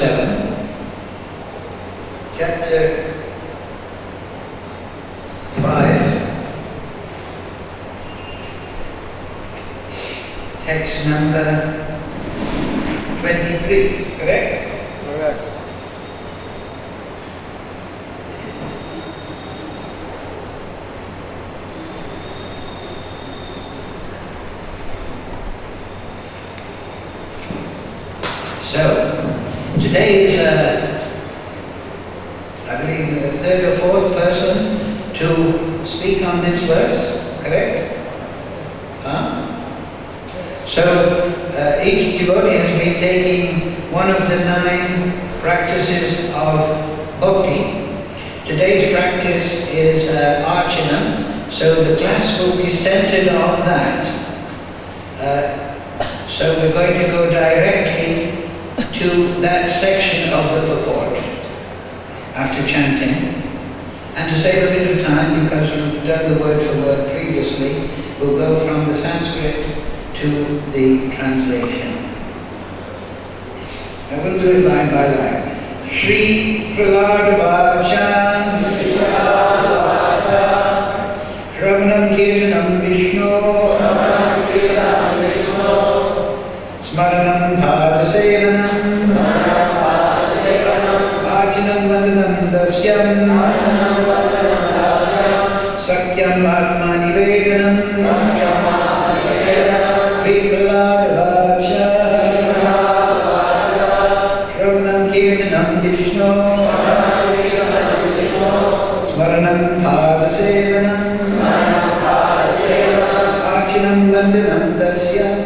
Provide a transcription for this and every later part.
7, chapter 5, text number 23, correct? Correct. So, today is, I believe, the third or fourth person to speak on this verse, correct? So, each devotee has been taking one of the 9 practices of bhakti. Today's practice is archana, so the class will be centered on that. So we're going to go directly to that section of the purport after chanting. And to save a bit of time, because we've done the word for word previously, we'll go from the Sanskrit to the translation. I will do it line by line. Shri Prahlad Vacha Shravanam Kirtanam Vishnu Smaranam Bhadasevanam Achinam Vandanam Dasyam Sakyam Atma Nivedanam Shri Prahlad Vacha Shravanam Kirtanam Vishnu Smaranam Bhadasevanam Achinam Vandanam Dasyam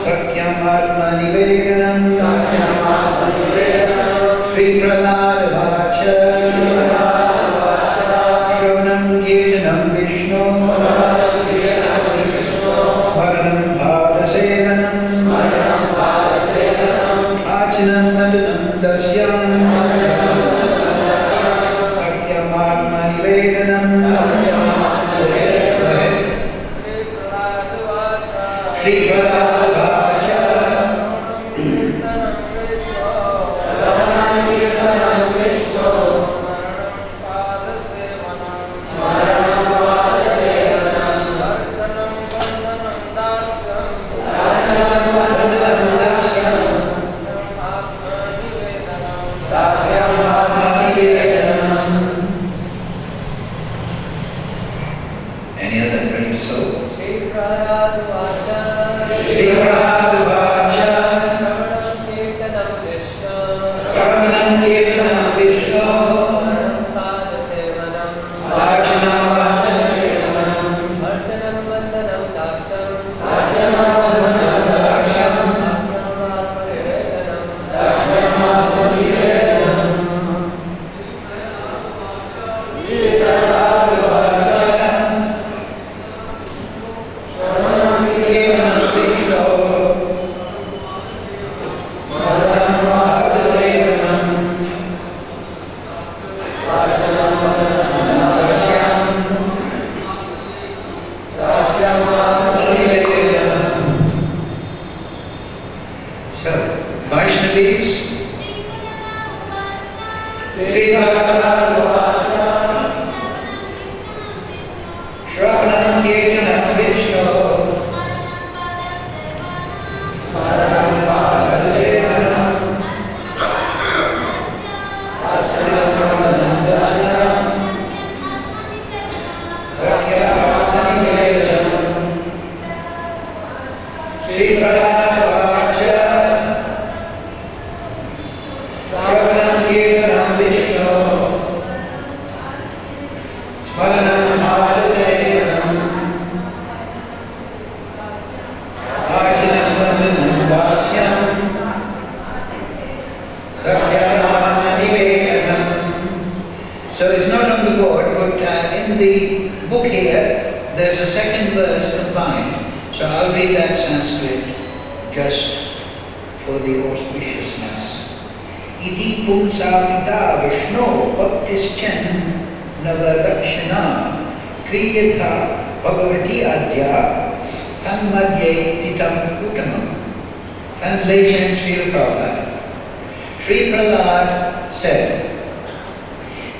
Sakyam Atma Nivedanam Shri Prahlad Vacha Shravanam Kirtanam Vishnu Smaranam Bhadasevanam Achinam Vandanam Dasyam Sakyam Atma Nivedanam. Go ahead. Shri Prahlad Vacha Any other brave soul? Shri Prahlad Vacha Shravanam Kirtanam Vishnu Achinam Bhadasevanam Achinam Vandanam Dasyam Sakyam Atma Nivedanam Shri Prahlad Vacha Shravanam Kirtanam Vishnu Smaranam Bhadasevanam Achinam Vandanam Dasyam Sakyam Atma Nivedanam. So, Vaishnavis, Shri Prahlad Vacha Shravanam Kirtanam Vishnu Smaranam Bhadasevanam Achinam Vandanam Dasyam Sakyam Atma Nivedanam. Shri Prahlad Vacha Shravanam Kirtanam Vishnu Smaranam Bhadasevanam Achinam Vandanam Dasyam Sakyam Atma Nivedanam. So it's not on the board, but in the book here, there's a second verse combined. So I'll read that Sanskrit just for the auspiciousness. Iti pumsapita Vishno bhaktischan navarakshana kriyatha bhagavati adya tanmadye titam uttamam Translation Srila Prabhupada. Sri Prahlad said,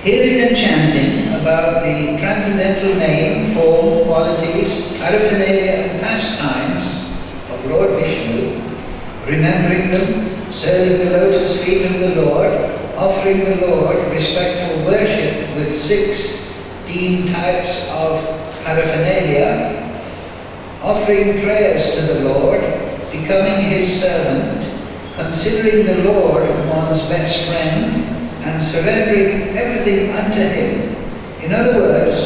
hearing and chanting about the transcendental name, form, qualities, paraphernalia and pastimes of Lord Vishnu, remembering them, serving the lotus feet of the Lord, offering the Lord respectful worship with 16 types of paraphernalia, offering prayers to the Lord, becoming his servant, considering the Lord one's best friend, and surrendering everything unto him. In other words,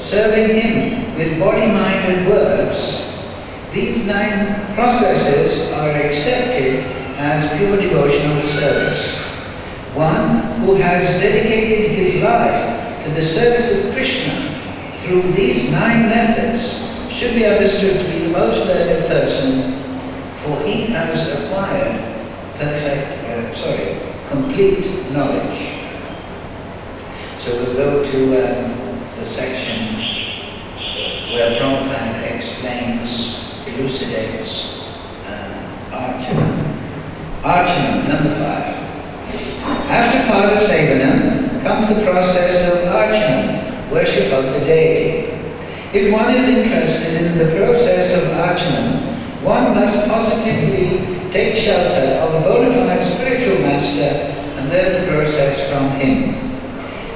serving him with body-minded words. These 9 processes are accepted as pure devotional service. One who has dedicated his life to the service of Krishna through these 9 methods should be understood to be the most learned person, for he has acquired complete knowledge. So we'll go to the section where Prabhupada explains, elucidates Archana. Archana, number 5. After Padasevanam comes the process of Archana, worship of the deity. If one is interested in the process of Archana, one must positively take shelter of a bona fide spiritual master and learn the process from him.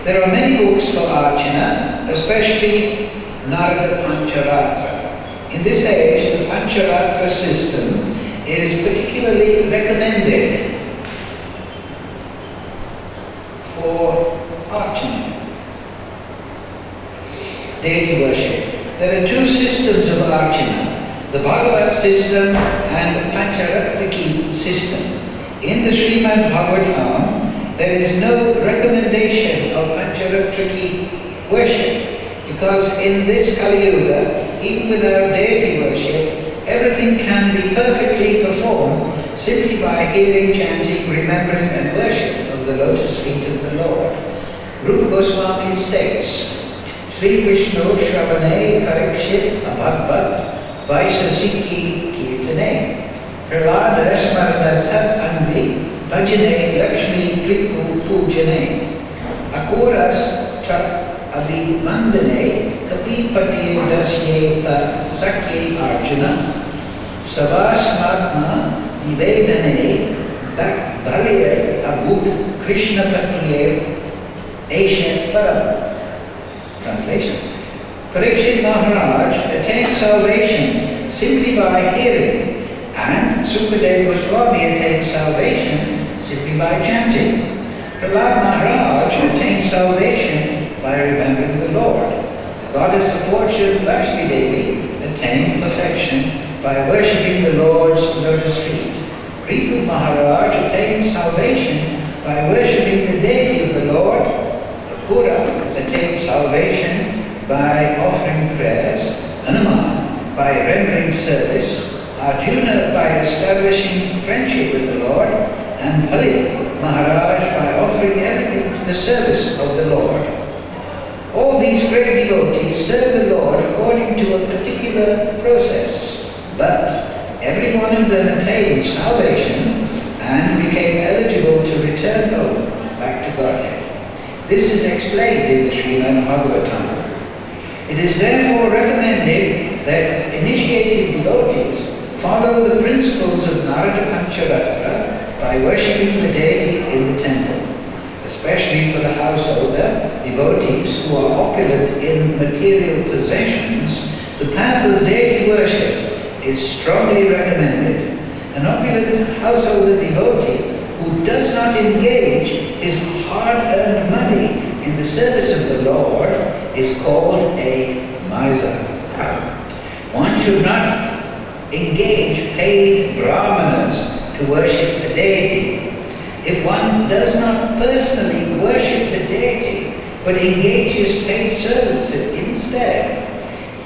There are many books for Archana, especially Narada Pancharatra. In this age, the Pancharatra system is particularly recommended for Archana, deity worship. There are 2 systems of Archana, the Bhagavat system and the Pancharatriki system. In the Srimad Bhagavatam, there is no recommendation of Pancharatriki worship, because in this Kali Yuga, even without deity worship, everything can be perfectly performed simply by hearing, chanting, remembering and worship of the lotus feet of the Lord. Rupa Goswami states, Sri Vishnu Shravane Parikshit Abhagvat Vaisasiki Kirtane Prahlada Smarana Tat Andi Bhajane Lakshmi Priku Pujane Akuras Tat Abhimandane Kapi Patiye Dasye Tat Sakye Arjuna Savasmatma Nivedane Dak Bhalaya Abhut Krishna Patiye Ashen Param. Translation. Parikshit Maharaj attained salvation simply by hearing, and Sukadeva Goswami attained salvation simply by chanting. Prahlad Maharaj attained salvation by remembering the Lord. The goddess of fortune, Lakshmi Devi, attained perfection by worshipping the Lord's lotus feet. Prithu Maharaj attained salvation by worshipping the deity of the Lord. Apura attained salvation by offering prayers, Hanuman by rendering service, Arjuna by establishing friendship with the Lord, and Bali Maharaj by offering everything to the service of the Lord. All these great devotees serve the Lord according to a particular process, but every one of them attained salvation and became eligible to return home back to Godhead. This is explained in the Srimad Bhagavatam. It is therefore recommended that initiated devotees follow the principles of Narada Pancharatra by worshipping the deity in the temple. Especially for the householder, devotees who are opulent in material possessions, the path of deity worship is strongly recommended. An opulent householder devotee who does not engage his hard-earned money in the service of the Lord is called a miser. One should not engage paid brahmanas to worship the deity. If one does not personally worship the deity, but engages paid servants instead,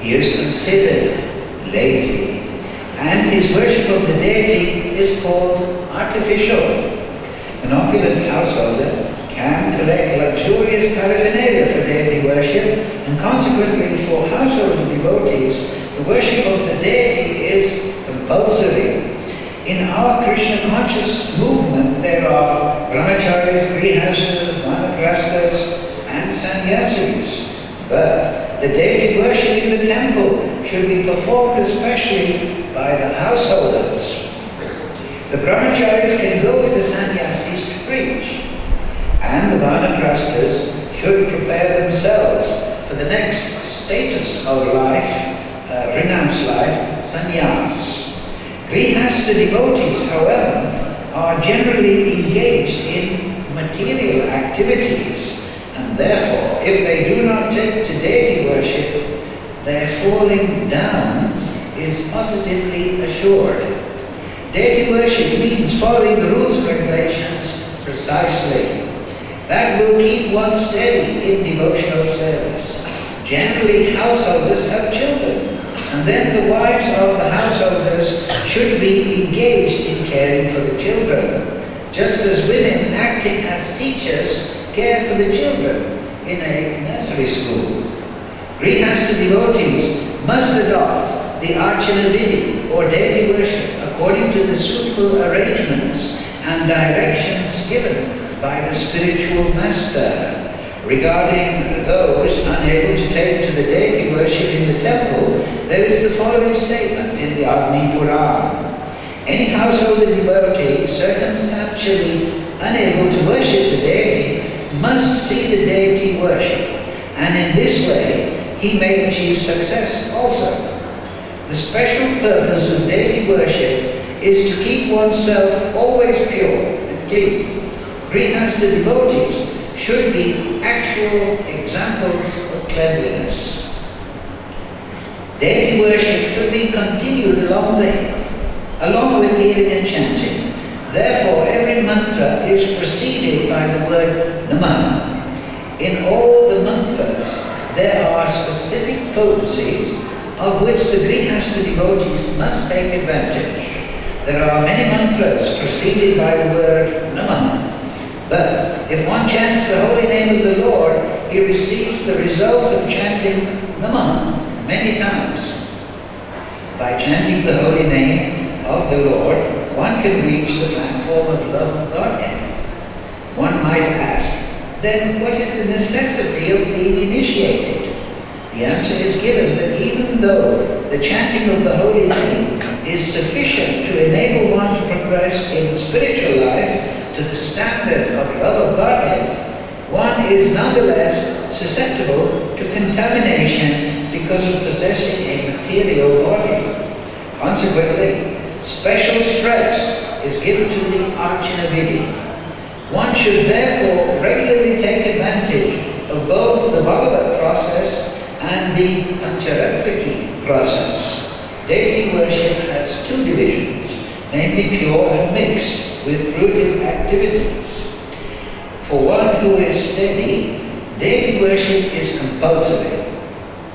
he is considered lazy, and his worship of the deity is called artificial. An opulent householder can collect luxurious paraphernalia for deity worship, and consequently for household devotees, the worship of the deity is compulsory. in our Krishna conscious movement, there are brahmacharis, grihastas, vanaprasthas, and sannyasis. But the deity worship in the temple should be performed especially by the householders. The brahmacharis can go with the sannyasis to preach, and the vanaprasthas should prepare themselves for the next status of life, renounced life, sannyas. Grihastha devotees, however, are generally engaged in material activities, and therefore, if they do not take to deity worship, their falling down is positively assured. Deity worship means following the rules and regulations precisely. That will keep one steady in devotional service. Generally, householders have children, and then the wives of the householders should be engaged in caring for the children, just as women acting as teachers care for the children in a nursery school. Grihastha devotees must adopt the Archana Vidhi or deity worship according to the suitable arrangements and directions given by the spiritual master. Regarding those unable to take to the deity worship in the temple, there is the following statement in the Agni Purana. Any householder devotee circumstantially unable to worship the deity must see the deity worship, and in this way he may achieve success also. The special purpose of deity worship is to keep oneself always pure and clean. Grihastha devotees should be actual examples of cleanliness. Deity worship should be continued along with hearing and chanting. Therefore, every mantra is preceded by the word Namah. In all the mantras, there are specific potencies of which the Grihastha devotees must take advantage. There are many mantras preceded by the word Namah. But if one chants the holy name of the Lord, he receives the results of chanting Namah many times. By chanting the holy name of the Lord, one can reach the platform of love of Godhead. One might ask, then what is the necessity of being initiated? The answer is given that even though the chanting of the holy name is sufficient to enable one to progress in spiritual life to the standard of love of Godhead, one is nonetheless susceptible to contamination because of possessing a material body. Consequently, special stress is given to the Archana Vidhi. One should therefore regularly take advantage of both the Bhagavat process and the Pancharatriki process. Deity worship has two divisions, namely pure and mixed, with fruitive activities. For one who is steady, deity worship is compulsory.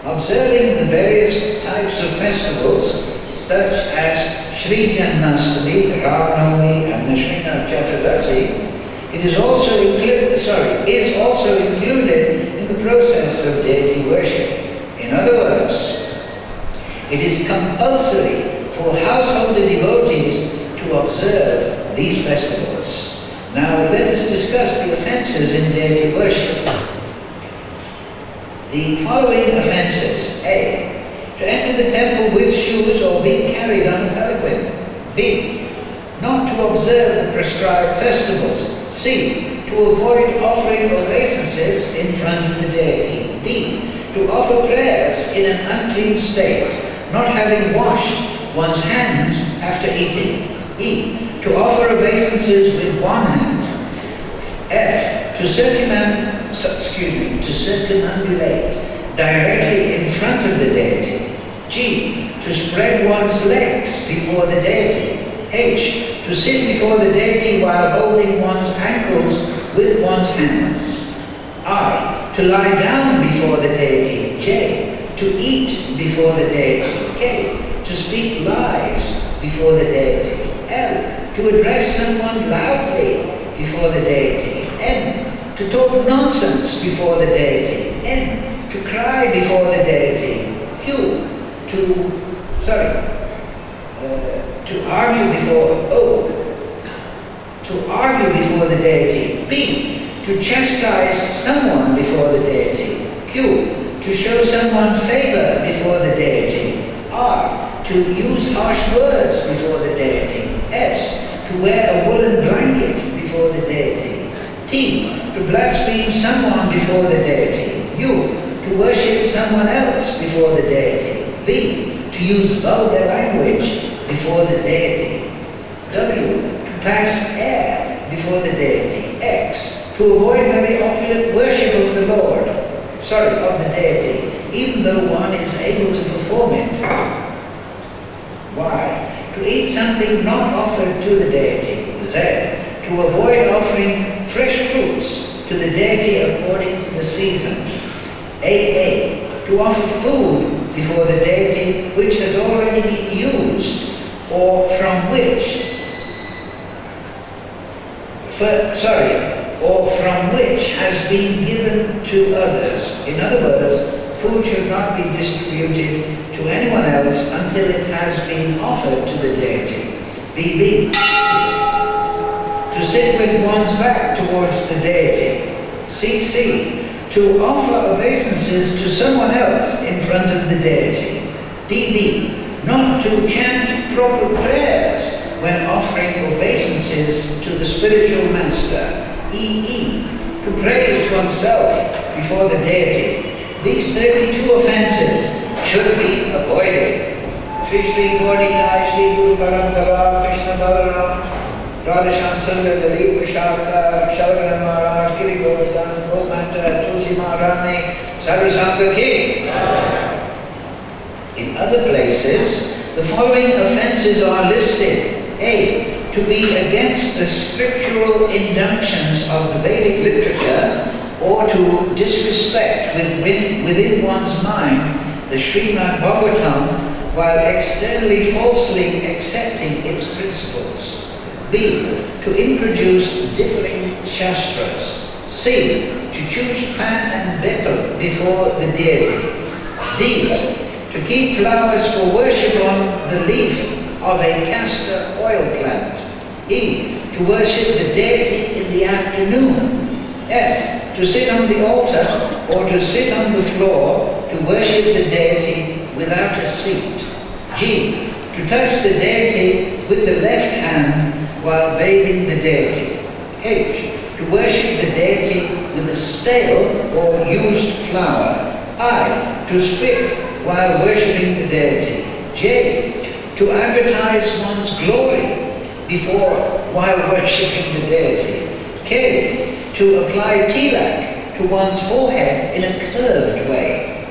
Observing the various types of festivals, such as Sri Janmashtami, Ramanavami, and Srinath Chaturdasi, is also included in the process of deity worship. In other words, it is compulsory for householder devotees to observe these festivals. Now let us discuss the offenses in deity worship. The following offenses: A. To enter the temple with shoes or being carried on a palanquin. B. Not to observe the prescribed festivals. C. To avoid offering obeisances in front of the deity. D. To offer prayers in an unclean state, not having washed one's hands after eating. E. To offer obeisances with one hand. F. To circumambulate directly in front of the deity. G. To spread one's legs before the deity. H. To sit before the deity while holding one's ankles with one's hands. I. To lie down before the deity. J. To eat before the deity. K. To speak lies before the deity. L. To address someone loudly before the deity. M. To talk nonsense before the deity. N. To cry before the deity. Q. To To argue before the deity. B. To chastise someone before the deity. Q. To show someone favor before the deity. R. To use harsh words before the deity. S. To wear a woolen blanket before the deity. T. To blaspheme someone before the deity. U. To worship someone else before the deity. V. To use vulgar language before the deity. W. To pass air before the deity. X. To avoid very opulent worship of the of the deity, even though one is able to perform it. Y. To eat something not offered to the deity. Z. To avoid offering fresh fruits to the deity according to the season. AA. To offer food before the deity which has already been used or from which has been given to others. In other words, food should not be distributed to anyone else until it has been offered to the deity. BB. To sit with one's back towards the deity. CC. To offer obeisances to someone else in front of the deity. DD. Not to chant proper prayers when offering obeisances to the spiritual master. EE. To praise oneself before the deity. These 32 offenses should be avoided. Shri Shri Gauri Jai Shri Guru Parampara Krishna Balaram Radhasham Sangha Dalip Vishaka Shalgana Maharaj Giri Govardhan Gomanta Tulsi Maharani Sarvasanga Ki. In other places, the following offenses are listed. A. To be against the scriptural injunctions of the Vedic literature, or to disrespect within one's mind the Srimad Bhagavatam while externally falsely accepting its principles. B. To introduce differing shastras. C. To choose pan and betel before the deity. D. To keep flowers for worship on the leaf of a castor oil plant. E. To worship the deity in the afternoon. F. To sit on the altar or to sit on the floor to worship the deity without a seat. G. To touch the deity with the left hand while bathing the deity. H. To worship the deity with a stale or used flower. I. To spit while worshipping the deity. J. To advertise one's glory while worshipping the deity. K. To apply tilak to one's forehead in a curved way.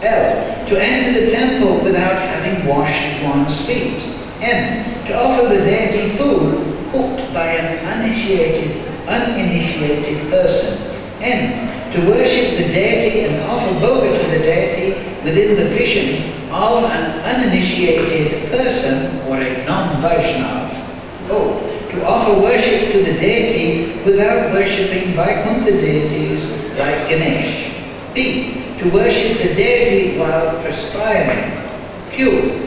L. To enter the temple without having washed one's feet. M. To offer the deity food cooked by an uninitiated person. N. To worship the deity and offer bhoga to the deity within the vision of an uninitiated person or a non-Vaishnav. O. To offer worship to the deity without worshipping Vaikuntha deities like Ganesh. P. To worship the deity while perspiring. Q.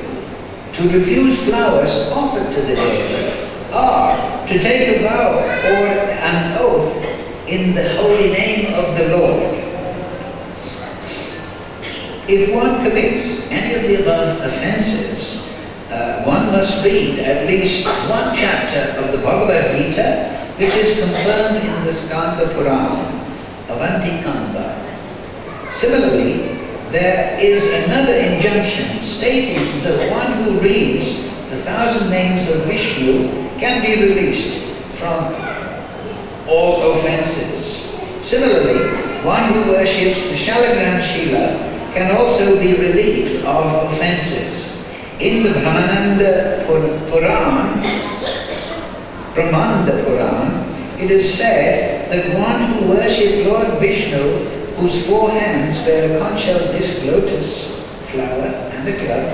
To refuse flowers offered to the deity. R. To take a vow or an oath in the holy name of the Lord. If one commits any of the above offenses, one must read at least one chapter of the Bhagavad Gita. This is confirmed in the Skanda Purana, Avanti Kanda. Similarly, there is another injunction stating that one who reads the 1,000 names of Vishnu can be released from all offenses. Similarly, one who worships the Shalagram Shila can also be relieved of offenses. In the Brahmananda Puran, it is said that one who worships Lord Vishnu, whose 4 hands bear a conch-shell disc lotus flower and a club,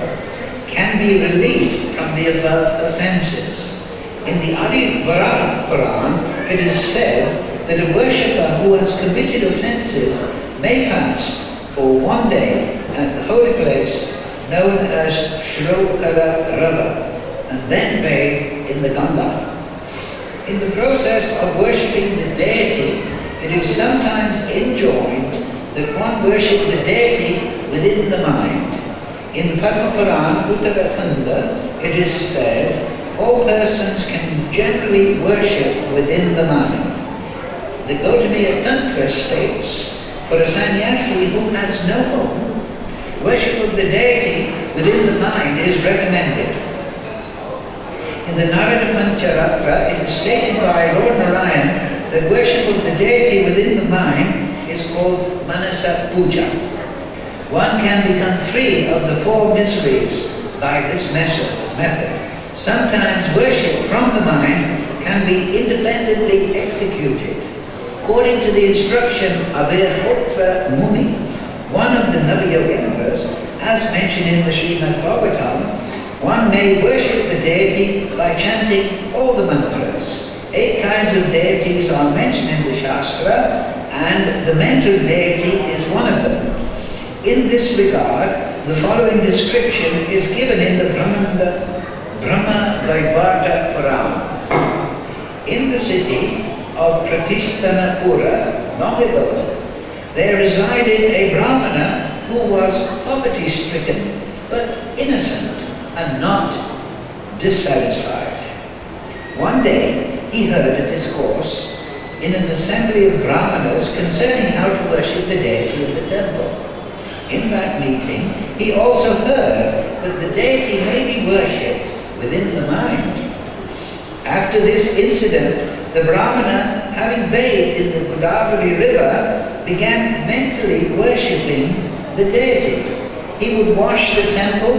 can be relieved from the above offenses. In the Adi Varaha Puran, it is said that a worshipper who has committed offenses may fast for 1 day at the holy place known as Shrokara Rava. and then bathe in the Ganga. In the process of worshipping the deity, it is sometimes enjoined that one worship the deity within the mind. In Padma Puran, Uttarakhanda, it is said, all persons can generally worship within the mind. The Gautamiya Tantra states, for a sannyasi who has no home, worship of the deity within the mind is recommended. In the Narada Pancharatra, it is stated by Lord Narayan that worship of the deity within the mind is called Manasa Puja. One can become free of the four miseries by this method. Sometimes worship from the mind can be independently executed. According to the instruction of Virhotra Muni, one of the Navayoginas, as mentioned in the Srimad Bhagavatam, one may worship the deity by chanting all the mantras. 8 kinds of deities are mentioned in the Shastra, and the mental deity is one of them. In this regard, the following description is given in the Brahma Vaibhata Purana. In the city of Pratishthanapura, long ago, there resided a Brahmana who was poverty-stricken, but innocent and not dissatisfied. One day, he heard a discourse in an assembly of Brahmanas concerning how to worship the deity in the temple. In that meeting, he also heard that the deity may be worshipped within the mind. After this incident, the Brahmana, having bathed in the Godavari river, began mentally worshipping the deity. He would wash the temple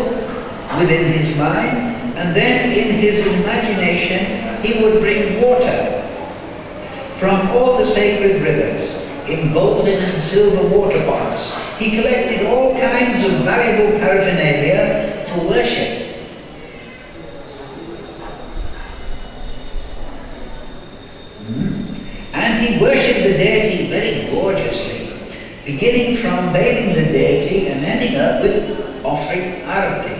within his mind, and then in his imagination he would bring water from all the sacred rivers in golden and silver water pots. He collected all kinds of valuable paraphernalia for worship. And he worshipped the deity very gorgeously, beginning from bathing the deity and ending up with offering arati.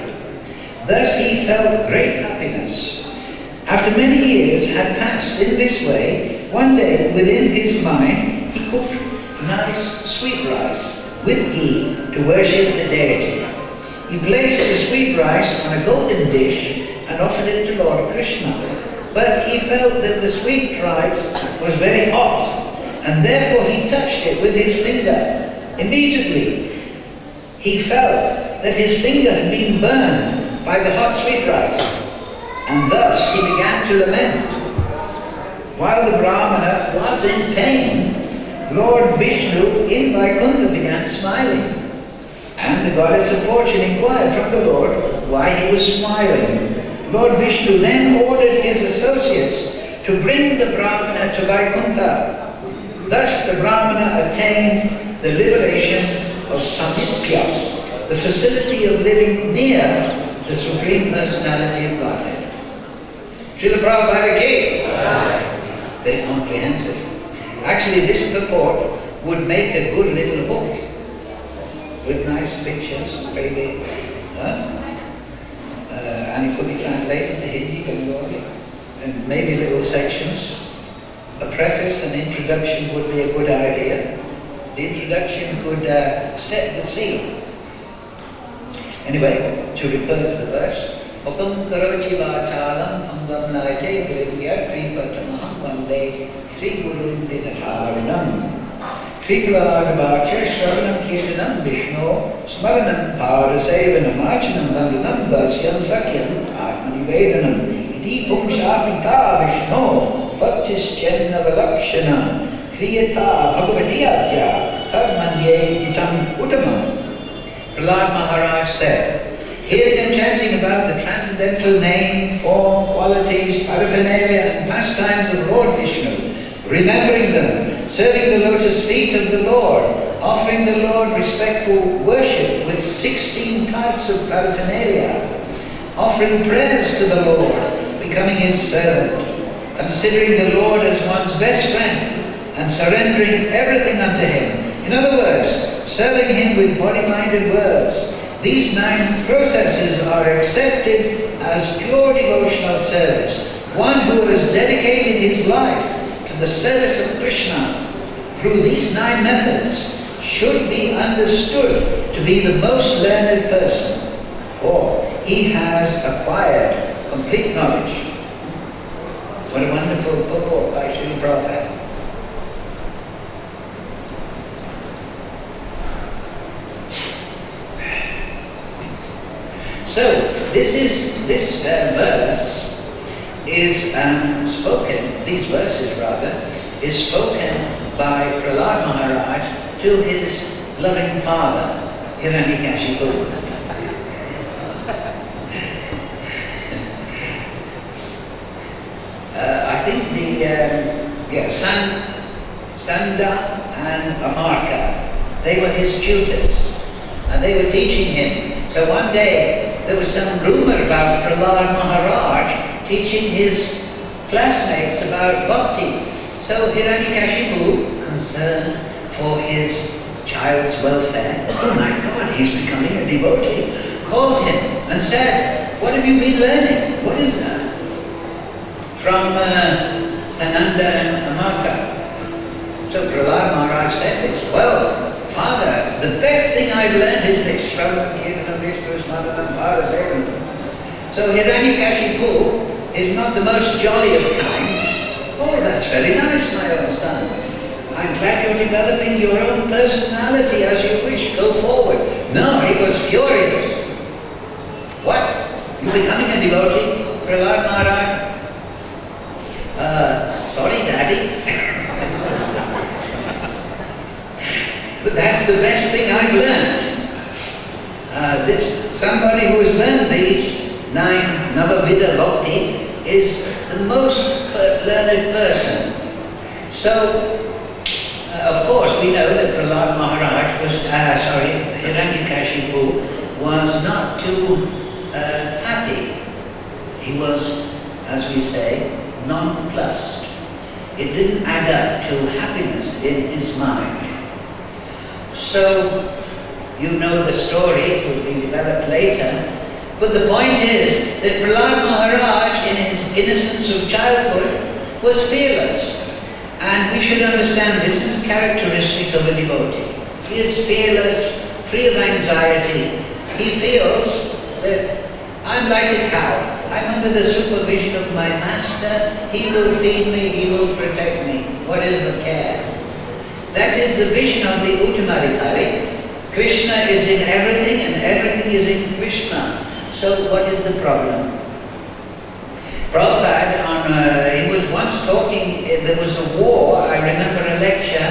Thus he felt great happiness. After many years had passed in this way, one day within his mind he cooked nice sweet rice with ghee to worship the deity. He placed the sweet rice on a golden dish and offered it to Lord Krishna. But he felt that the sweet rice was very hot, and therefore he touched it with his finger. Immediately he felt that his finger had been burned by the hot sweet rice, and thus he began to lament. While the Brahmana was in pain, Lord Vishnu in Vaikuntha began smiling, and the goddess of fortune inquired from the Lord why he was smiling. Lord Vishnu then ordered his associates to bring the Brahmana to Vaikuntha. Thus the Brahmana attained the liberation of Samipya, the facility of living near the Supreme Personality of Godhead. Srila Prabhupada ki. Very comprehensive. Actually, this purport would make a good little book with nice pictures, maybe, and it could be translated to Hindi, Bengali, and maybe little sections. A preface and introduction would be a good idea. The introduction could set the scene. Anyway, to refer to the verse, Okam karochi vachalam angam naite gurivya tripatamaham vande Sri Guru Dinatarinam Triglad vacha shravanam kirtanam Vishnu smaranam padasevanam achanam vandanam dasyam sakyam atmanivedanam iti pumsapita Vishnu bhaktischenna valakshana kriyata bhagavati adya karmanye itam uttamam. Prahlad Maharaj said, hearing and chanting about the transcendental name, form, qualities, paraphernalia and pastimes of Lord Vishnu, remembering them, serving the lotus feet of the Lord, offering the Lord respectful worship with 16 types of paraphernalia, offering prayers to the Lord, becoming his servant, considering the Lord as one's best friend, and surrendering everything unto him. In other words, serving him with body, mind and words. these 9 processes are accepted as pure devotional service. One who has dedicated his life to the service of Krishna through these 9 methods should be understood to be the most learned person, for he has acquired complete knowledge. What a wonderful purport by Srila Prabhupada. So, this verse is spoken, these verses rather, is spoken by Prahlad Maharaj to his loving father, Hiranyakashipu. I think the Sanda and Amarka, they were his tutors, and they were teaching him. So one day, there was some rumor about Prahlad Maharaj teaching his classmates about bhakti. So Hiranyakashipu, concerned for his child's welfare, oh my God, he's becoming a devotee, called him and said, what have you been learning? What is that? From Sananda and Amarka. So Prahlad Maharaj said this, well, Father, the best thing I've learned is this, Shravan Kirtanam Vishnu's mother and father's everything. So Hiranyakashipu is not the most jolly of kind. Oh, that's very nice, my own son. I'm glad you're developing your own personality as you wish. Go forward. No, he was furious. What? You becoming a devotee, Prahlad Maharaj? Sorry, Daddy. But that's the best thing I've learned. Somebody who has learned these 9 Navavida Bhakti is the most learned person. So, of course, we know that Prahlad Maharaj was, Hiranyakashipu was not too happy. He was, as we say, nonplussed. It didn't add up to happiness in his mind. So, you know the story, it will be developed later. But the point is that Prahlad Maharaj, in his innocence of childhood, was fearless. And we should understand this is characteristic of a devotee. He is fearless, free of anxiety. He feels that I'm like a cow. I'm under the supervision of my master. He will feed me, he will protect me. What is the care? That is the vision of the Uttamadhikari. Krishna is in everything and everything is in Krishna. So what is the problem? Prabhupada, he was once talking, there was a war, I remember a lecture,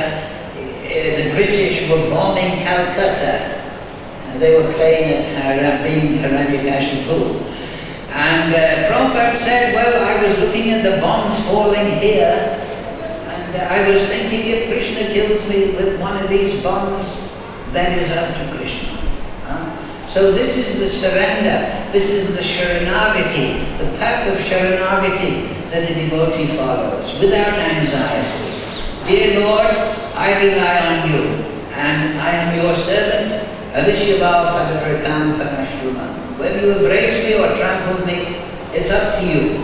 the British were bombing Calcutta. They were playing at being Hiranyakashipu. And Prabhupada said, well, I was looking at the bombs falling here, and I was thinking if Krishna kills me with one of these bombs, that is up to Krishna. So this is the surrender, this is the Sharanagati, the path of Sharanagati that a devotee follows, without anxiety. Dear Lord, I rely on you, and I am your servant, Adishyabhav Padavritam Panashruma. Whether you embrace me or trample me, it's up to you.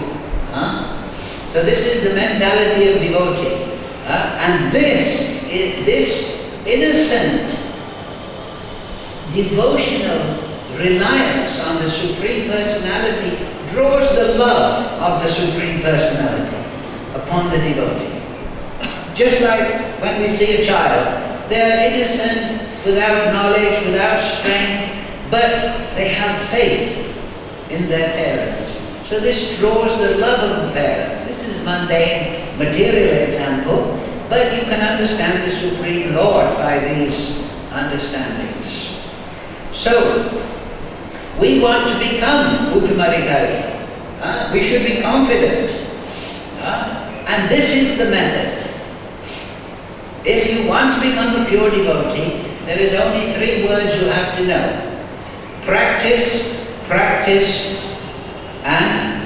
So this is the mentality of devotee. And this innocent, devotional reliance on the Supreme Personality draws the love of the Supreme Personality upon the devotee. Just like when we see a child, they are innocent, without knowledge, without strength, but they have faith in their parents. So this draws the love of the parents. This is mundane, material example, but you can understand the Supreme Lord by these understandings. So, we want to become Uttamadhikari. We should be confident. And this is the method. If you want to become a pure devotee, there is only 3 words you have to know. Practice, practice, and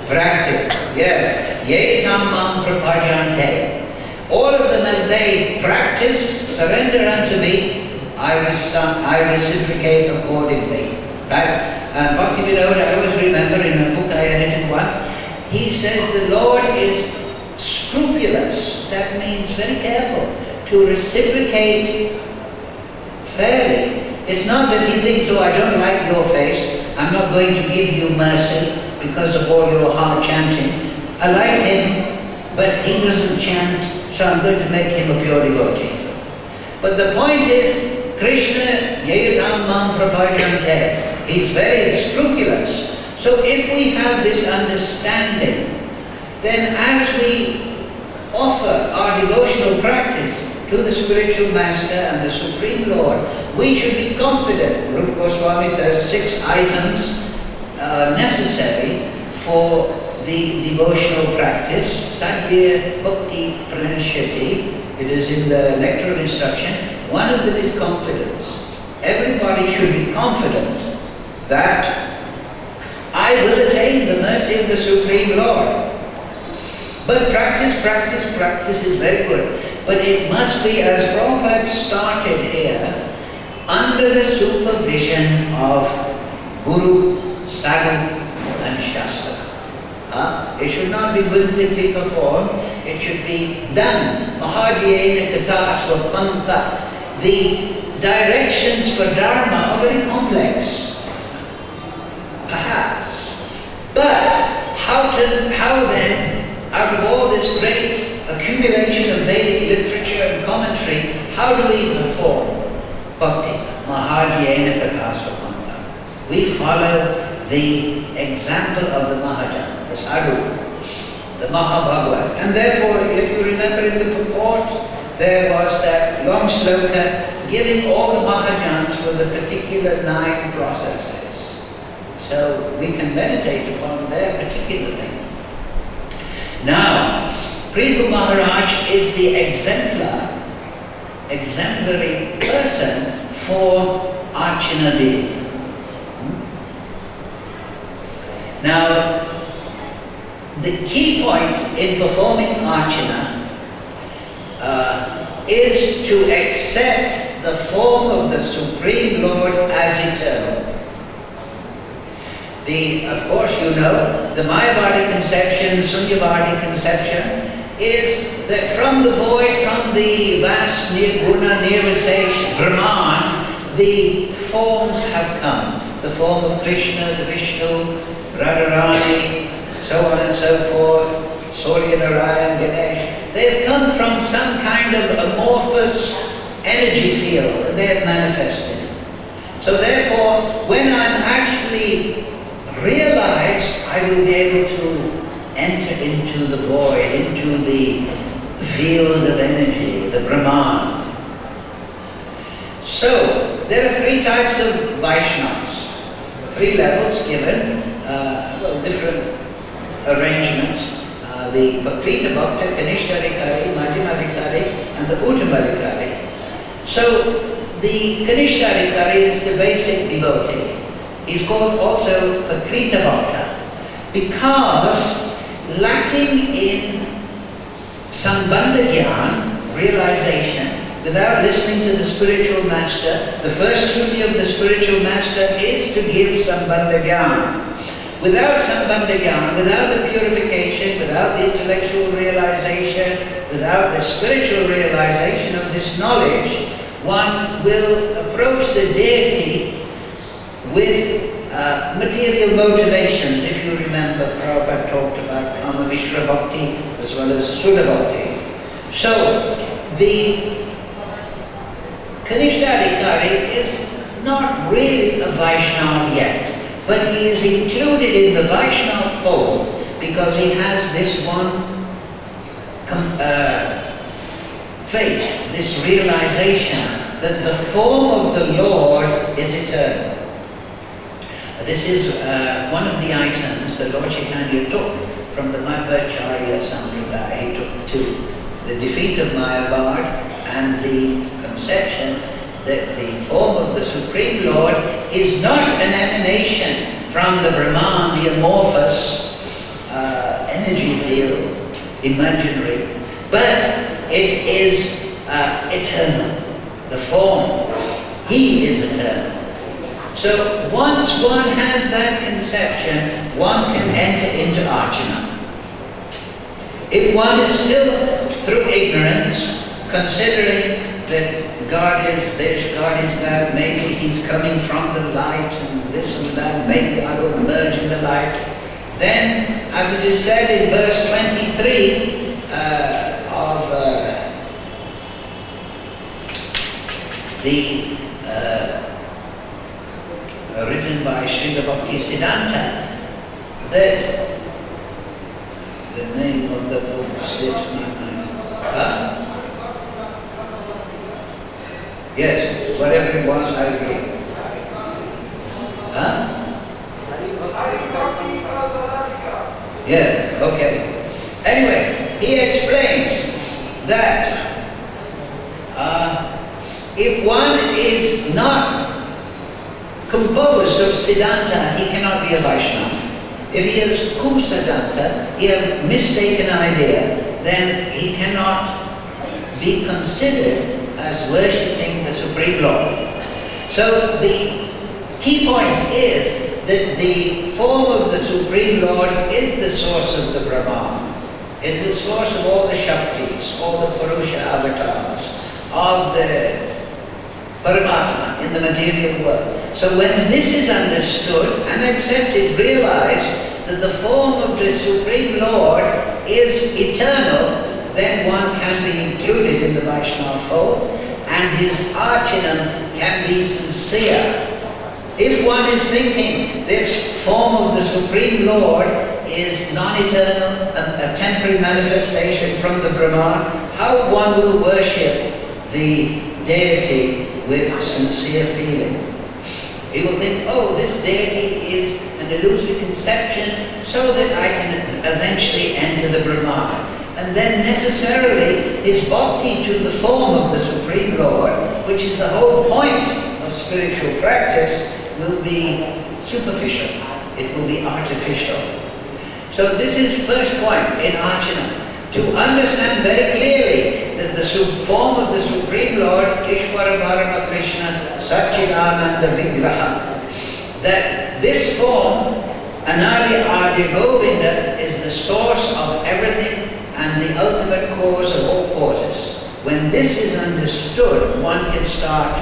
practice. Yes. Ye tammam prapadyante. All of them, as they practice, surrender unto me, I reciprocate accordingly. Right? Bhaktivinoda, I always remember in a book I edited once, he says the Lord is scrupulous. That means very careful to reciprocate fairly. It's not that he thinks, oh, I don't like your face, I'm not going to give you mercy because of all your hard chanting. I like him, but he doesn't chant, so I'm going to make him a pure devotee. But the point is, Krishna, ye Ramam prabhajante, he's very scrupulous. So if we have this understanding, then as we offer our devotional practice to the spiritual master and the Supreme Lord, we should be confident. Rupa Goswami says 6 items are necessary for the devotional practice. Sadhya Bhakti Pranashyati, it is in the Nectar of Instruction. One of them is confidence. Everybody should be confident that I will attain the mercy of the Supreme Lord. But practice is very good. But it must be, as Prabhupada started here, under the supervision of Guru, Sadhu and Shastra. It should not be whimsically performed, it should be done. Mahajyena Kata Swapanta. The directions for Dharma are very complex, perhaps. But how then, out of all this great accumulation of Vedic literature and commentary, how do we perform bhakti? Mahajyena Kata Swapanta. We follow the example of the Mahajan, the Sadhu, the Mahabhagavad. And therefore, if you remember in the purport, there was that long sloka giving all the Mahajans for the particular 9 processes. So we can meditate upon their particular thing. Now, Prithu Maharaj is the exemplary person for Archana Vidhi. Now, the key point in performing Archana is to accept the form of the Supreme Lord as eternal. Of course, you know, the Mayavadi conception, Sunyavadi conception, is that from the void, from the vast Nirguna, Nirvisesh, Brahman, the forms have come. The form of Krishna, the Vishnu, Radharani, so on and so forth, Surya Narayan, Ganesh. They have come from some kind of amorphous energy field and they have manifested. So therefore, when I'm actually realized, I will be able to enter into the void, into the field of energy, the Brahman. So, there are 3 types of Vaishnavas, 3 levels given, different arrangements. The Pakrita Bhakta, Kanishtarikari, Madhyamadikari, and the Uttamadikari. So, the Kanishtarikari is the basic devotee. He's called also Pakrita Bhakta because lacking in Sambandha Gyan, realization, without listening to the spiritual master, the first duty of the spiritual master is to give Sambandha Gyan. Without Sambandha Gyan, without the purification, without the intellectual realization, without the spiritual realization of this knowledge, one will approach the deity with material motivations. If you remember, Prabhupada talked about Kama Mishra Bhakti as well as Sudha Bhakti. So, the Kanishtarikari is not really a Vaishnava yet, but he is included in the Vaishnava fold because he has this one faith, this realization that the form of the Lord is eternal. This is one of the items that Lord Chaitanya took from the Madhvacharya Sampradaya. He took 2. The defeat of Mayavad and the conception that the form of the Supreme Lord is not an emanation from the Brahman, the amorphous energy field, imaginary, but it is eternal. The form He is eternal. So once one has that conception, one can enter into Archana. If one is still, through ignorance, considering that God is this, God is that, maybe He's coming from the light and this and that, maybe I will merge in the light, then, as it is said in verse 23 written by H.G.Kesidamana, that the name of the book slips my mind. Yes, whatever it was, I agree. Yeah, okay. Anyway, he explains that if one is not composed of Siddhanta, he cannot be a Vaishnava. If he is Siddhanta, he has mistaken idea, then he cannot be considered as worshipping the Supreme Lord. So the key point is that the form of the Supreme Lord is the source of the Brahman. It is the source of all the Shaktis, all the Purusha avatars, of the Paramatma in the material world. So when this is understood and accepted, realize that the form of the Supreme Lord is eternal, then one can be included in the Vaishnava fold, and his archanam can be sincere. If one is thinking this form of the Supreme Lord is non-eternal, a temporary manifestation from the Brahman, how one will worship the deity with sincere feeling? He will think, oh, this deity is an illusory conception so that I can eventually enter the Brahman. And then necessarily his bhakti to the form of the Supreme Lord, which is the whole point of spiritual practice, will be superficial. It will be artificial. So this is first point in Archana. To understand very clearly that the form of the Supreme Lord, Ishvara Bharama Krishna, Satchidananda Vigraha, that this form, Anadi Adi Govinda, is the source of everything and the ultimate cause of all causes. When this is understood, one can start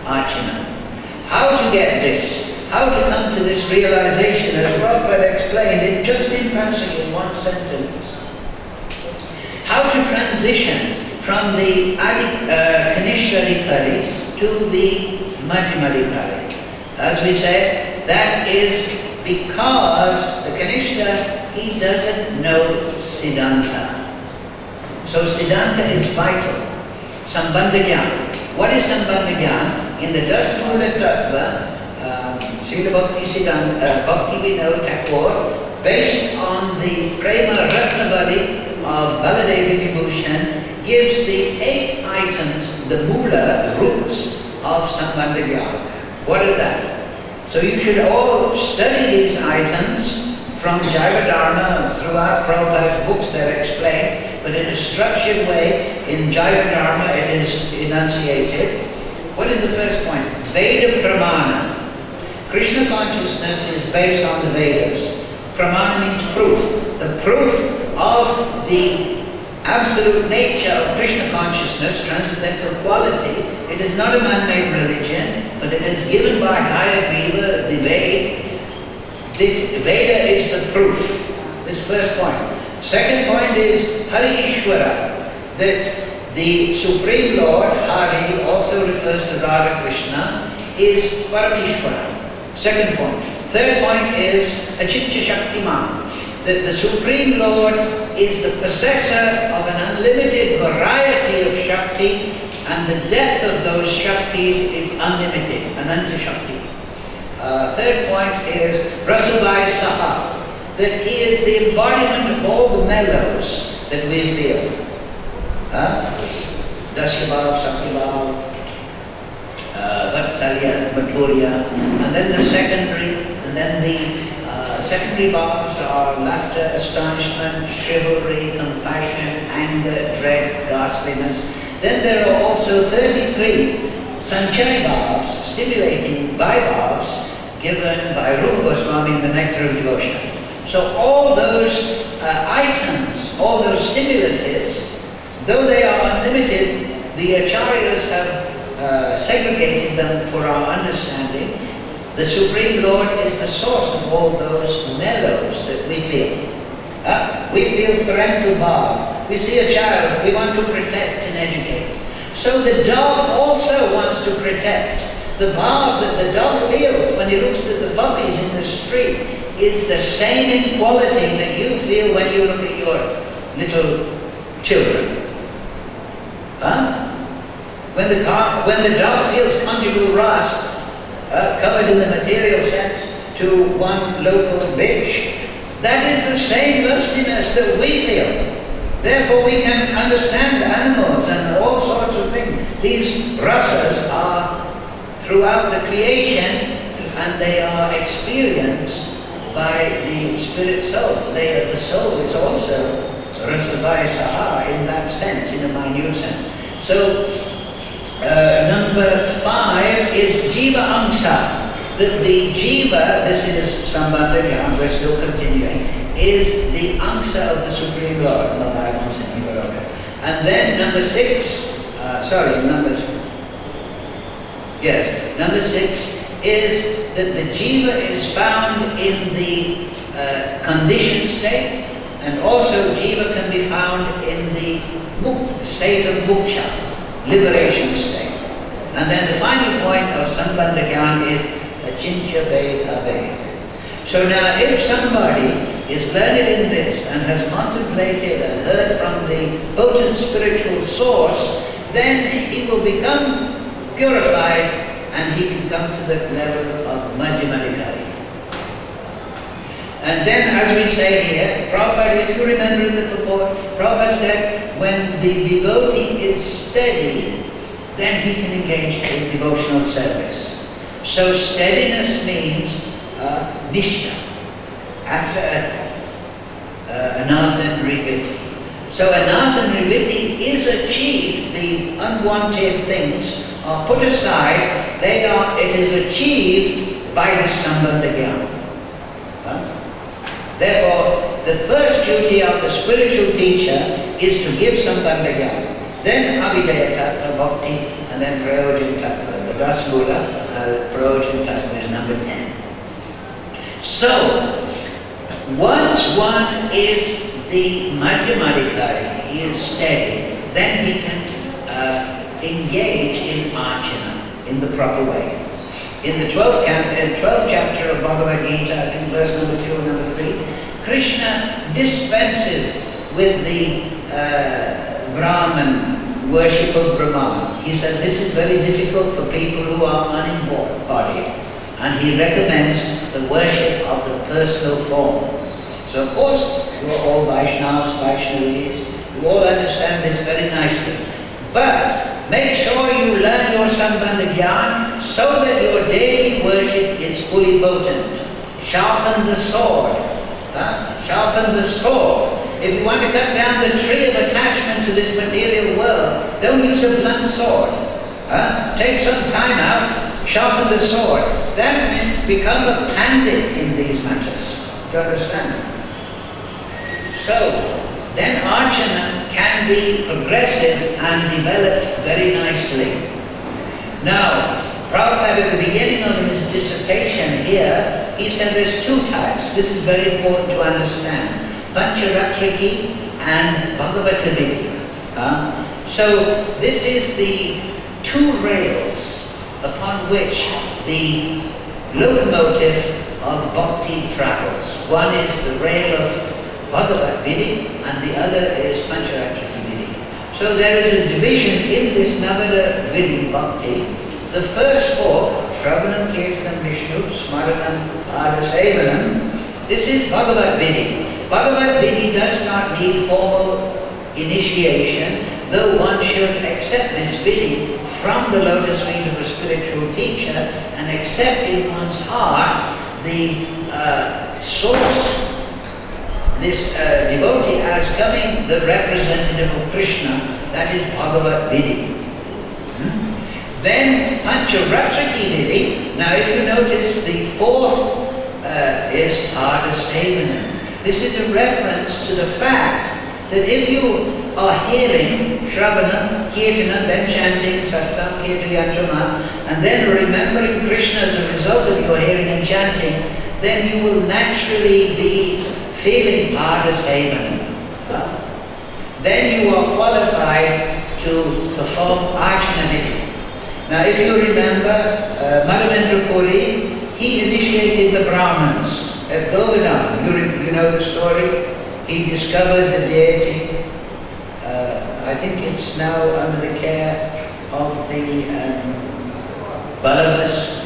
Archana. How to get this? How to come to this realization, as Prabhupada explained it just in passing in one sentence. How to transition from the Kanishadikari to the Madhyamadikari. As we said, that is because the Kanishta, he doesn't know Siddhanta. So Siddhanta is vital. Sambandha Jnana. What is Sambandha Jnana? In the Dasmula Tattva, Srila Bhakti Vinod Thakur, based on the Prema Ratnavali of Baladevi Vibhushan, gives the 8 items, the mula, roots of Sambandha Jnana. What are that? So you should all study these items from Jaiva Dharma throughout Prabhupada's books that explain, but in a structured way. In Jaiva Dharma it is enunciated. What is the first point? Veda Pramana. Krishna consciousness is based on the Vedas. Pramana means proof. The proof of the absolute nature of Krishna consciousness, transcendental quality. It is not a man-made religion, but it is given by Hayagriva, the Veda. The Veda is the proof. This first point. Second point is Hari Ishvara, that the Supreme Lord, Hari, also refers to Radha Krishna, is Parameshvara. Second point. Third point is Achitya Shaktiman, that the Supreme Lord is the possessor of an unlimited variety of Shakti, and the depth of those Shaktis is unlimited, Ananta Shakti. Third point is Rasabhai Saha, that he is the embodiment of all the mellows that we feel. Dasyabhav, Sakyabhav, Vatsalya, Madhurya, and then the secondary, and then the secondary bhavs are laughter, astonishment, chivalry, compassion, anger, dread, ghastliness. Then there are also 33 Sanchari bhavs, stimulating bhavs given by Rupa Goswami in the Nectar of Devotion. So all those items, all those stimuluses, though they are unlimited, the acharyas have segregated them for our understanding. The Supreme Lord is the source of all those mellows that we feel. We feel parental bhav. We see a child, we want to protect and educate. So the dog also wants to protect. The bhav that the dog feels when he looks at the puppies in the street is the same in quality that you feel when you look at your little children. When the dog feels conjugal rust, covered in the material sense to one local bitch, that is the same lustiness that we feel. Therefore we can understand animals and all sorts of things. These rasas are throughout the creation, and they are experienced by the spirit soul. The soul is also rasavaya saha in that sense, in a minute sense. So number 5 is jiva amsa. The jiva, this is Sambandha, we're still continuing, is the amsa of the Supreme Lord. And then number 6, number 6 is that the jiva is found in the conditioned state, and also jiva can be found in the state of moksha, liberation state. And then the final point of Sambandha Gyan is Achincha Bheda. So now if somebody is learned in this and has contemplated and heard from the potent spiritual source, then he will become purified and he can come to the level of Madhyamadikari. And then, as we say here, Prabhupada, if you remember in the purport, Prabhupada said, when the devotee is steady, then he can engage in devotional service. So steadiness means nishtha, after anartha and nivritti. So anartha and nivritti is achieved, the unwanted things are put aside, it is achieved by the Sambandha Gyan. Therefore, the first duty of the spiritual teacher is to give Sambandha Gyan. Then Abhidaya Tattva, Bhakti, and then Prayojan Tattva. The Dasmula, Prayojan Tattva is number 10. So, once one is the Madhyamadikari, he is steady, then he can engage in archana in the proper way. In the 12th chapter of Bhagavad Gita, I think verse number 2 and number 3, Krishna dispenses with the Brahman, worship of Brahman. He said this is very difficult for people who are unembodied, and he recommends the worship of the personal form. So of course, you are all Vaishnavas, Vaishnavis, you all understand this very nicely. But make sure you learn your Sambandha Gyan so that your daily worship is fully potent. Sharpen the sword. Sharpen the sword. If you want to cut down the tree of attachment to this material world, don't use a blunt sword. Take some time out, sharpen the sword. That means become a pandit in these matters. Do you understand? So, then archana can be progressive and developed very nicely. Now, Prabhupada at the beginning of his dissertation here, he said there's 2 types. This is very important to understand. Pancharatriki and Bhagavata Vidhi. So this is the 2 rails upon which the locomotive of bhakti travels. One is the rail of Bhagavat Vidhi and the other is Pancharatriki Vidhi. So there is a division in this Navada Vidhi Bhakti. The first 4, Shravanam, Kirtanam, Vishnu, Smaranam, Adasevanam, this is Bhagavat Vidhi. Bhagavat Vidhi does not need formal initiation, though one should accept this Vidhi from the lotus feet of a spiritual teacher and accept in one's heart the source, this devotee as coming the representative of Krishna, that is Bhagavat Vidhi. Then Pancharatraki Vidi. Now if you notice, the fourth is Padasevanam. This is a reference to the fact that if you are hearing Shravana, Kirtana, then chanting Satam, Kirtayatama, and then remembering Krishna as a result of your hearing and chanting, then you will naturally be feeling Padasevanam. Then you are qualified to perform Archana Vidi. Now if you remember, Madhavendra Puri, he initiated the Brahmins at Vrindavan. You know the story? He discovered the deity. I think it's now under the care of the Ballavas.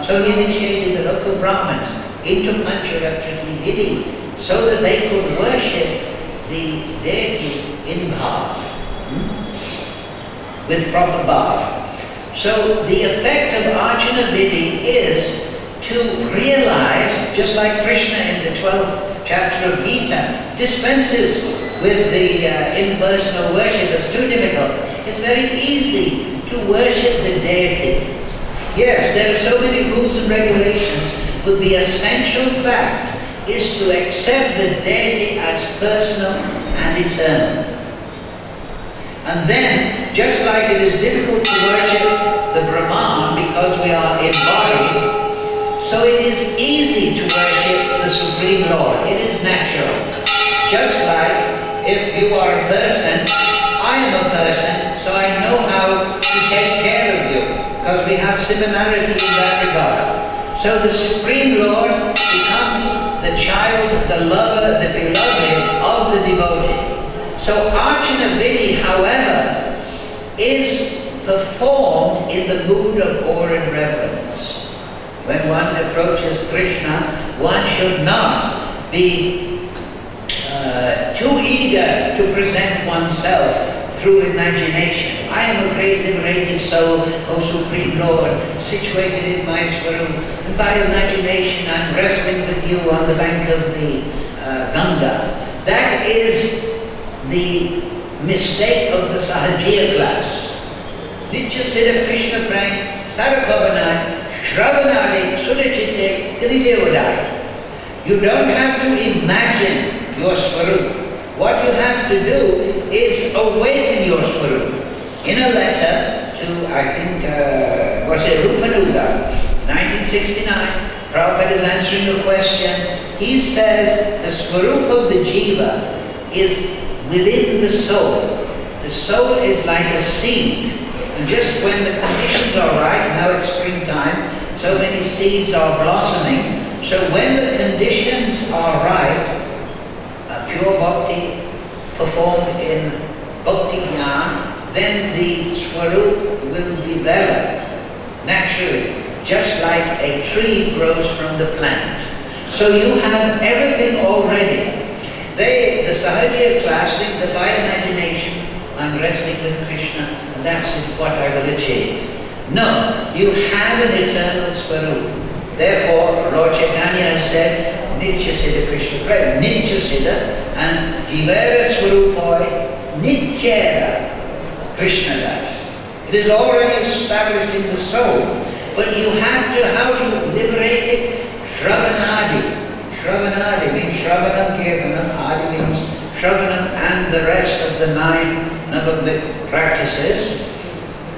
So he initiated the local Brahmins into Pancharatraki Vidi so that they could worship the deity in bhav, with proper bhav. So the effect of Archana Vidi is to realize, just like Krishna in the 12th chapter of Gita dispenses with the impersonal worship. It's too difficult. It's very easy to worship the deity. Yes, there are so many rules and regulations, but the essential fact is to accept the deity as personal and eternal. And then, just like it is difficult to worship the Brahman because we are embodied, so it is easy to worship the Supreme Lord. It is natural. Just like if you are a person, I am a person, so I know how to take care of you, because we have similarity in that regard. So the Supreme Lord becomes the child, the lover, the beloved of the devotee. So Archana Vidi, however, is performed in the mood of awe and reverence. When one approaches Krishna, one should not be too eager to present oneself through imagination. I am a great liberated soul, O Supreme Lord, situated in my Swarup, and by imagination I'm wrestling with you on the bank of the Ganga. That is the mistake of the Sahajiya class. Nitya Siddha Krishna Prime, Sarabhavanai, Shravanadi, Sudachitte, Tirivevadai. You don't have to imagine your Swarup. What you have to do is awaken your Swarup. In a letter to, I think, Rupanuga, 1969, Prabhupada is answering a question. He says the Swarup of the Jiva is within the soul. The soul is like a seed. And just when the conditions are right, now it's springtime, so many seeds are blossoming. So when the conditions are right, pure bhakti performed in bhakti jnana, then the Swarup will develop naturally, just like a tree grows from the plant. So you have everything already. The Sahajiya class think that by imagination, I'm wrestling with Krishna, and that's what I will achieve. No, you have an eternal Swarup. Therefore, Lord Chaitanya has said, Nitya Siddha Krishna Prem, Nitya Siddha, and Jivera Swarupoi, Nityera Krishna Das. It is already established in the soul, but you have to, how to liberate it? Shravanadi. Shravanadi means Shravanam Kirtanam, Adi means Shravanam and the rest of the 9 Navamrit practices.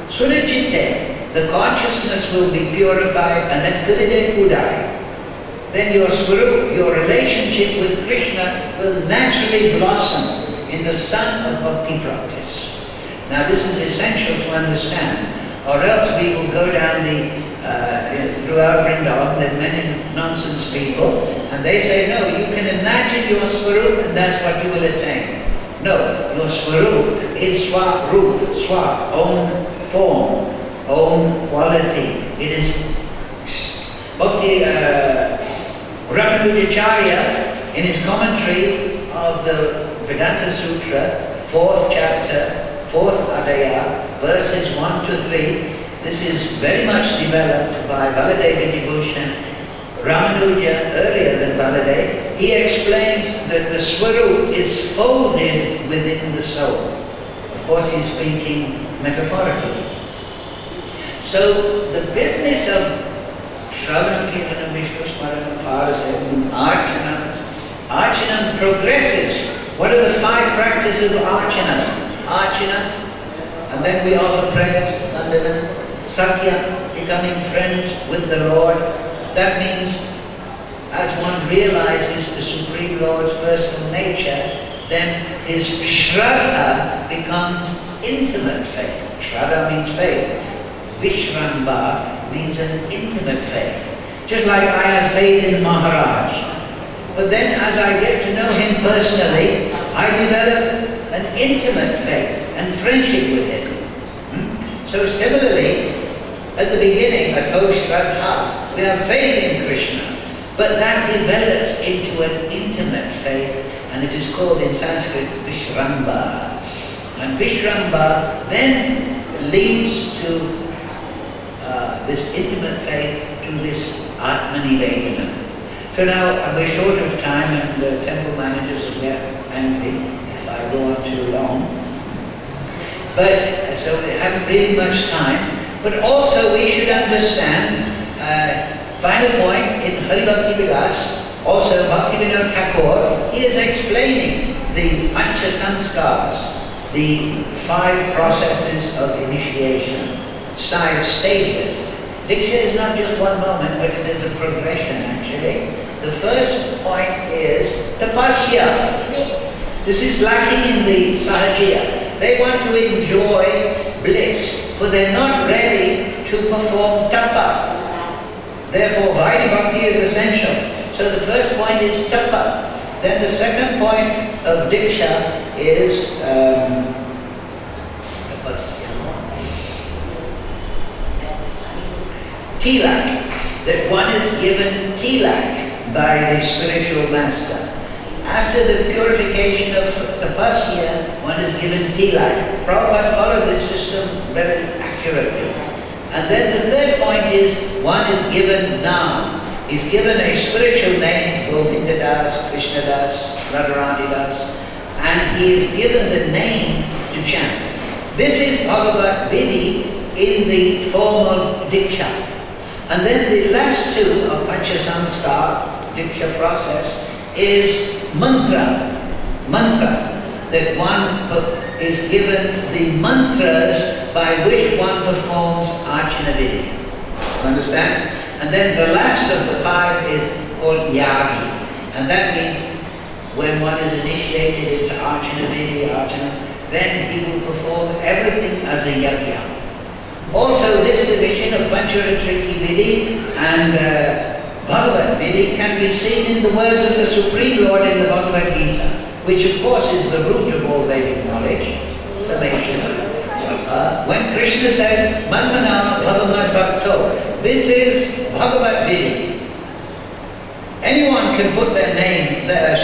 Sudachitte, the consciousness will be purified, and then Kiride Udai. Then your Swarup, your relationship with Krishna will naturally blossom in the sun of bhakti practice. Now this is essential to understand, or else we will go down throughout Vrindavan, there are many nonsense people, and they say, no, you can imagine your Swarup and that's what you will attain. No, your Swarup is Swarup, Swa, own form, own quality. It is Bhakti Ramanujacharya, in his commentary of the Vedanta Sutra, 4th chapter, 4th Adhya, verses 1 to 3, this is very much developed by Baladeva Devotion. Ramanuja, earlier than Baladev, he explains that the Swarup is folded within the soul. Of course, he's speaking metaphorically. So the business of Shravanam, Kirtanam, Vishnu Smaranam, Parasam, Archanam progresses. What are the 5 practices of Archanam? Archana, and then we offer prayers, Vrindavan, Sakya, becoming friends with the Lord. That means as one realizes the Supreme Lord's personal nature, then his Shraddha becomes intimate faith. Shraddha means faith. Vishramba means an intimate faith. Just like I have faith in Maharaj. But then as I get to know him personally, I develop an intimate faith and friendship with him. So similarly, at the beginning, Ato Shraddha, we have faith in Krishna, but that develops into an intimate faith, and it is called in Sanskrit Vishramba. And Vishramba then leads to this intimate faith, to this Atmanivedana. So now we're short of time, and the temple managers will get angry if I go on too long. But so we haven't really much time. But also we should understand, final point in Hari Bhakti Vilas, also Bhaktivinoda Thakur, he is explaining the Pancha Samskars, the 5 processes of initiation, 5 stages. Diksha is not just one moment, but it is a progression actually. The first point is tapasya. This is lacking in the Sahajiya. They want to enjoy bliss, but they're not ready to perform tapa. Therefore, Vaidhi Bhakti is essential. So the first point is tapa. Then the second point of Diksha is tilak. That one is given tilak by the spiritual master. After the purification of tapasya, one is given tilak. Prabhupada followed this system very accurately. And then the third point is, one is given nam. He's given a spiritual name, Govinda Das, Krishna Das, Radharani Das, and he is given the name to chant. This is Bhagavad Vidhi in the form of Diksha. And then the last 2 of Pancha Samskar, Diksha process, is mantra. Mantra. That one is given the mantras by which one performs Archana Vidhi. Understand? And then the last of the 5 is called Yagi. And that means when one is initiated into Archana Vidhi, then he will perform everything as a yajna. Also, this division of Pancharatriki Vidhi and Bhagavad Vidhi can be seen in the words of the Supreme Lord in the Bhagavad Gita, which of course is the root of all Vedic knowledge, summation. When Krishna says, Manmana Bhagavad Bhakto, this is Bhagavad Vidhi. Anyone can put their name, their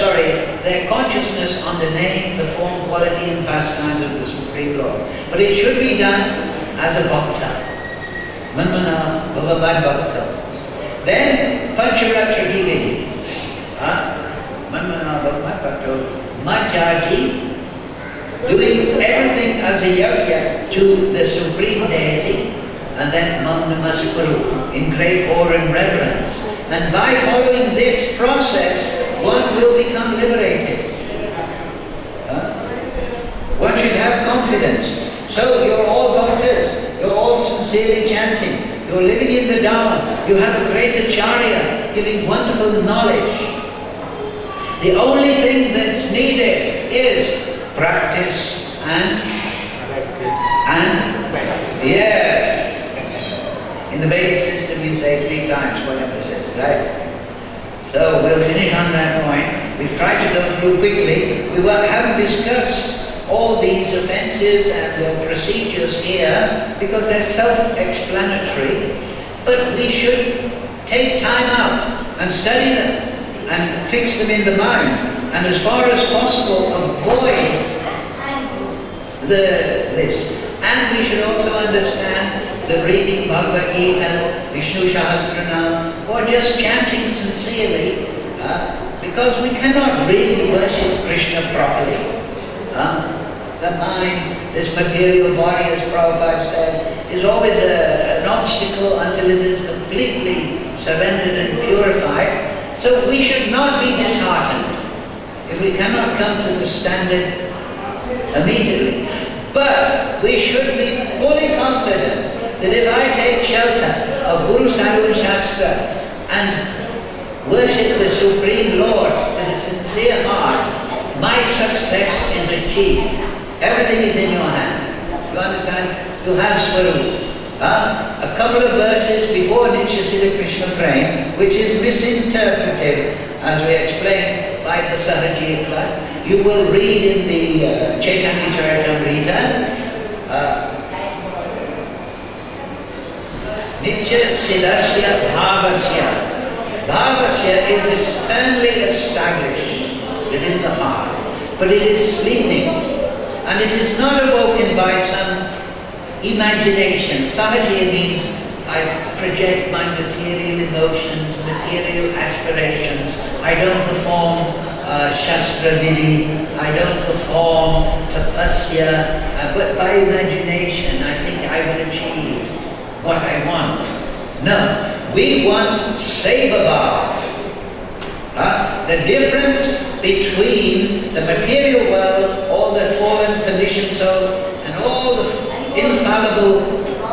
consciousness on the name, the form, quality and pastimes of the Supreme Lord. But it should be done as a bhakta. Manmana Bhagavad Bhakto. Then Pancharatriki Vidhi. Manmana Bhagavad Bhakto. Majaji, doing everything as a yajna to the Supreme Deity, and then Mam Namaskuru, in great awe and reverence. And by following this process, one will become liberated. One should have confidence. So you're all doctors, you're all sincerely chanting, you're living in the Dharma, you have a great acharya giving wonderful knowledge. The only thing that's needed is practice and yes. In the Vedic system we say 3 times what emphasis, right? So we'll finish on that point. We've tried to go through quickly. We haven't discussed all these offenses and procedures here because they're self-explanatory. But we should take time out and study them and fix them in the mind. And as far as possible, avoid this. And we should also understand the reading Bhagavad Gita, Vishnu Sahasranam, or just chanting sincerely, because we cannot really worship Krishna properly the mind, this material body, as Prabhupada said, is always an obstacle until it is completely surrendered and purified. So we should not be disheartened if we cannot come to the standard immediately. But we should be fully confident that if I take shelter of Guru Sadhu and Shastra and worship the Supreme Lord with a sincere heart, my success is achieved. Everything is in your hand. You understand? You have Swarup. A couple of verses before Nitya Sri Krishna praying, which is misinterpreted, as we explained by the Sahaji. You will read in the Chaitanya Charitamrita, Nitya Sidasya Bhavasya. Bhavasya is externally established within the heart, but it is sleeping, and it is not awoken by some imagination. Sahaja means I project my material emotions, material aspirations. I don't perform Shastra Vidhi, I don't perform Tapasya, but by imagination I think I will achieve what I want. No, we want Seva-bhav. The difference between the material world, all the fallen conditioned souls, and all the infallible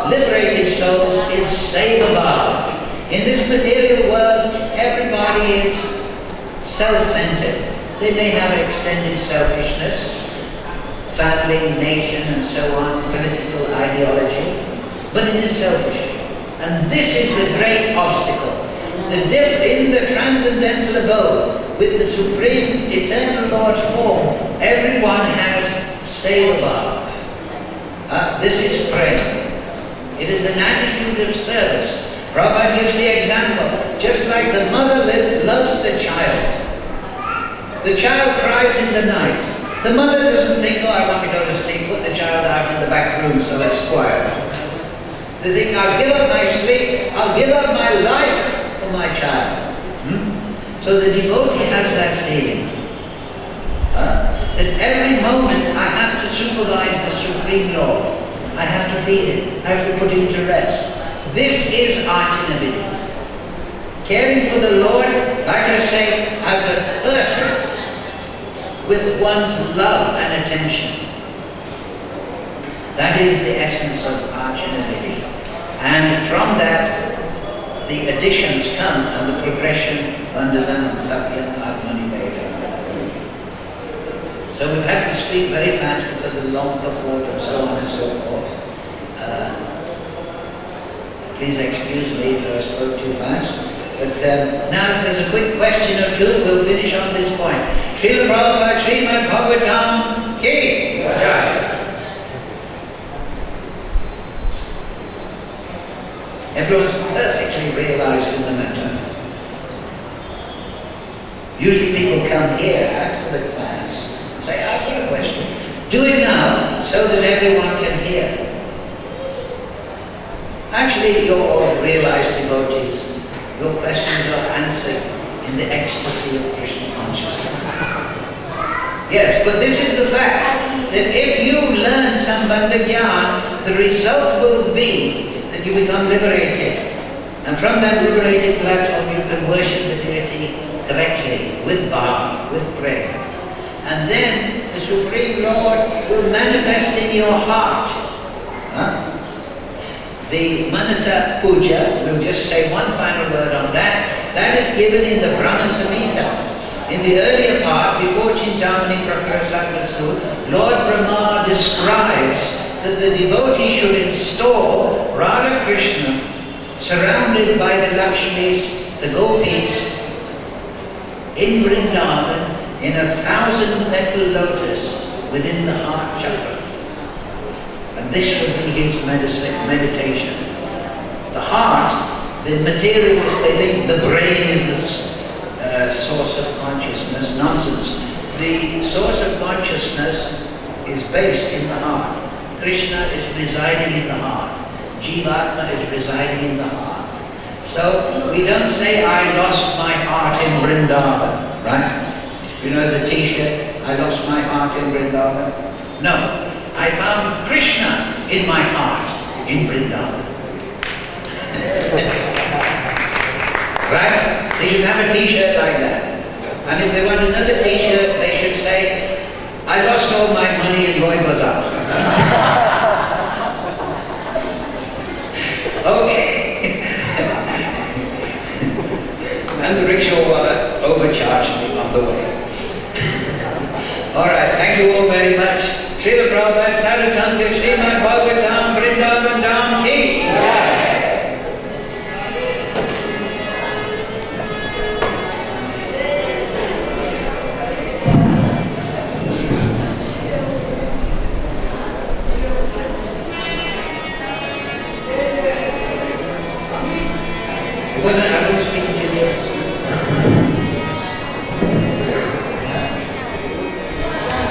liberated souls is Seva-bhav. In this material world, everybody is self-centered. They may have extended selfishness, family, nation, and so on, political ideology, but it is selfish. And this is the great obstacle. In the transcendental abode, with the Supreme's eternal Lord's form, everyone has Seva-bhav. This is prayer. It is an attitude of service. Prabhupada gives the example, just like the mother loves the child. The child cries in the night. The mother doesn't think, oh, I want to go to sleep, put the child out in the back room so it's quiet. They think, I'll give up my sleep, I'll give up my life for my child. So the devotee has that feeling. That every moment I have to supervise the Supreme Lord. I have to feed it. I have to put him to rest. This is Archana-vidhi. Caring for the Lord, like I say, as a person with one's love and attention. That is the essence of Archana-vidhi. And from that, the additions come and the progression, Vrindavan, Satyam, Atmani, Veda. So we've had to speak very fast because of the long purport and so on and so forth. Please excuse me if I spoke too fast. But now if there's a quick question or two, we'll finish on this point. Srila Prabhupada, Srimad Bhagavatam, Ki Jai. Everyone's perfectly realized in the matter. Usually people come here after the class and say, I've got a question. Do it now so that everyone can hear. Actually, you're all realized devotees. Your questions are answered in the ecstasy of Krishna consciousness. Yes, but this is the fact, that if you learn some Bandhagyan, the result will be that you become liberated. And from that liberated platform you can worship the deity correctly, with bhava, with prayer. And then the Supreme Lord will manifest in your heart. The Manasa Puja, we'll just say one final word on that. That is given in the Brahma Samhita. In the earlier part, before Chintamani Prakarasakhasu, Lord Brahma describes that the devotee should install Radha Krishna surrounded by the Lakshmis, the Gopis, in Vrindavan, in 1,000 petal lotus within the heart chakra. And this should be his meditation. The heart, the materialists, they think the brain is the source of consciousness. Nonsense. The source of consciousness is based in the heart. Krishna is residing in the heart. Jivatma is residing in the heart. So we don't say, I lost my heart in Vrindavan, right? You know the t-shirt, I lost my heart in Vrindavan? No, I found Krishna in my heart in Vrindavan. Right? They should have a t-shirt like that. And if they want another t-shirt, they should say, I lost all my money in Roy Bazaar. Okay. And the rickshaw overcharged me on the way. All right, thank you all very much. Srila Prabhupada, Sadhu Sangha, Srimad Bhagavatam, Vrindavan Dham Ki. I wasn't speaking.